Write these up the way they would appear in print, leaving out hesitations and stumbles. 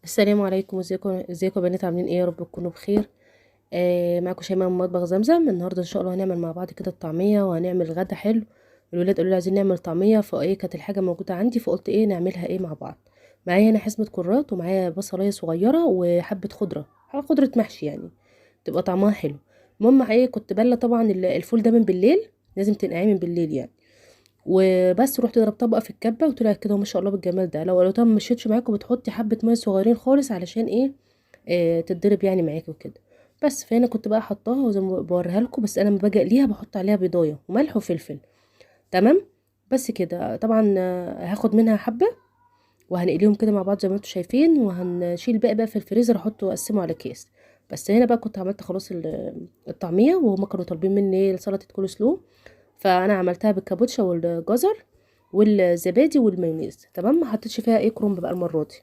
السلام عليكم. ازيكم يا بنات؟ عاملين ايه؟ يا رب تكونوا بخير. معاكم شيماء من مطبخ زمزم. النهارده ان شاء الله هنعمل مع بعض كده الطعميه، وهنعمل غدا حلو. الولاد قالوا لي عايزين نعمل طعميه، فايه كانت الحاجه موجوده عندي، فقلت ايه نعملها ايه مع بعض. معايا هنا حزمه كرات، ومعايا بصلايه صغيره، وحبه خضره، خضره محشي يعني، تبقى طعمها حلو. المهم ايه، كنت بله طبعا الفول ده من بالليل، لازم تنقعيه من بالليل يعني. وبس رحت ضربتها بقى في الكبه، وطلعت كده ما شاء الله بالجمال ده. لو طبعا مشيتش معاكم، بتحطي حبه ميه صغيرين خالص علشان ايه، تتضرب يعني معاكي وكده. بس فهنا كنت بقى حطاها، وزي ما بوريها لكم، بس انا لما باجي اقليها بحط عليها بيضايه وملح وفلفل. تمام. بس كده طبعا هاخد منها حبه، وهنقليهم كده مع بعض زي ما انتم شايفين، وهنشيل باقي في الفريزر، احطه واقسمه على كيس. بس هنا بقى كنت عملت خلاص الطعميه، وهم كانوا طالبين مني سلطه كول سلو، فانا عملتها بالكابوتشا والجزر والزبادي والمايونيز. تمام، ما حطيتش فيها ايه كرنب بقى المره دي.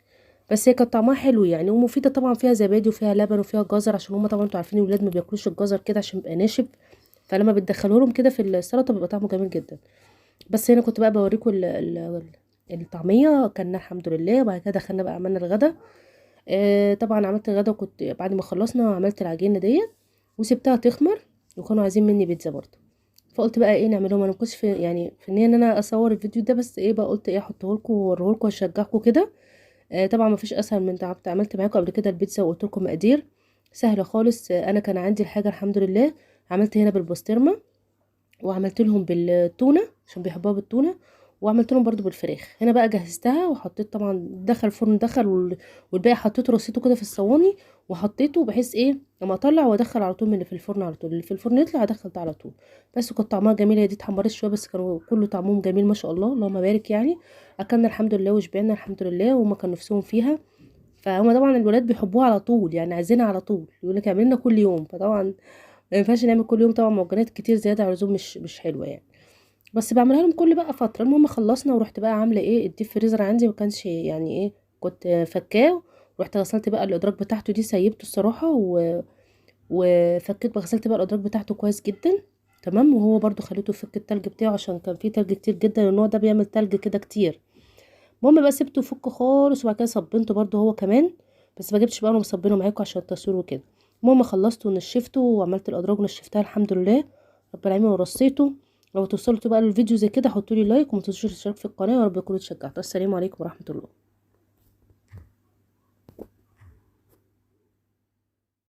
بس هي كانت طعمها حلو يعني، ومفيده طبعا، فيها زبادي وفيها لبن وفيها جزر، عشان هما طبعا انتوا عارفين الولاد ما بياكلوش الجزر كده عشان بيبقى ناشف، فلما بتدخلوا لهم كده في السلطه بيبقى طعمه جميل جدا. بس هنا كنت بقى بوريكم الطعميه كنا الحمد لله. وبعد كده دخلنا بقى عملنا الغدا. طبعا عملت الغدا، وكنت بعد ما خلصنا عملت العجينه ديت وسبتها تخمر، وكانوا عايزين مني بيتزا برضه. فقلت بقى ايه نعملهم. انا ما كنتش في يعني في النيه ان انا اصور الفيديو ده، بس ايه بقى قلت ايه احطه لكم واوريه لكم واشجعكم كده. طبعا ما فيش اسهل من تعبت. عملت معاكم قبل كده البيتزا وقلت لكم مقادير سهله خالص. انا كان عندي الحاجه الحمد لله. عملت هنا بالبسطرمه، وعملت لهم بالتونه عشان بيحبوها بالتونه، وعملت لهم برضو بالفراخ. هنا بقى جهزتها وحطيت طبعا، دخل الفرن دخل والباقي حطيته رصيته كده في الصواني، وحطيته بحيث ايه لما اطلع وادخل على طول من اللي في الفرن، على طول اللي في الفرن يطلع ادخل ده على طول. بس كانت طعمها جميل. هي دي اتحمرت شويه بس كانوا كله طعمهم جميل ما شاء الله، اللهم بارك يعني. اكلنا الحمد لله وشبعنا الحمد لله، وهما كانوا نفسهم فيها. فهم طبعا الولاد بيحبوها على طول يعني، عايزينها على طول، يقول لك اعملي لنا كل يوم. فطبعا ما ينفعش نعمل كل يوم طبعا، معجنات كتير زياده عن اللزوم مش حلوه يعني. بس بعملها لهم كل بقى فتره. المهم خلصنا، ورحت بقى عامله ايه الديب فريزر عندي ما كانش يعني ايه، كنت فكاه. ورحت غسلت بقى الادراج بتاعته دي، سيبته الصراحه وفكيت بقى، غسلت بقى الادراج بتاعته كويس جدا. تمام. وهو برضو خليته يفك التلج بتاعه، عشان كان فيه تلج كتير جدا، النوع ده بيعمل تلج كده كتير. المهم بقى سبته يفك خالص، وبعد كده صبنته برضو هو كمان. بس ما جبتش بقى انا مصبينه معاكم عشان التصوير وكده. المهم خلصته ونشفته، وعملت الادراج ونشفتها الحمد لله رب العالمين ورصيته. لو توصلتوا بقى للفيديو زي كده حطوا لي لايك، وما تنسوش الاشتراك في القناه، يا رب تكونوا اتشجعتوا. السلام عليكم ورحمه الله.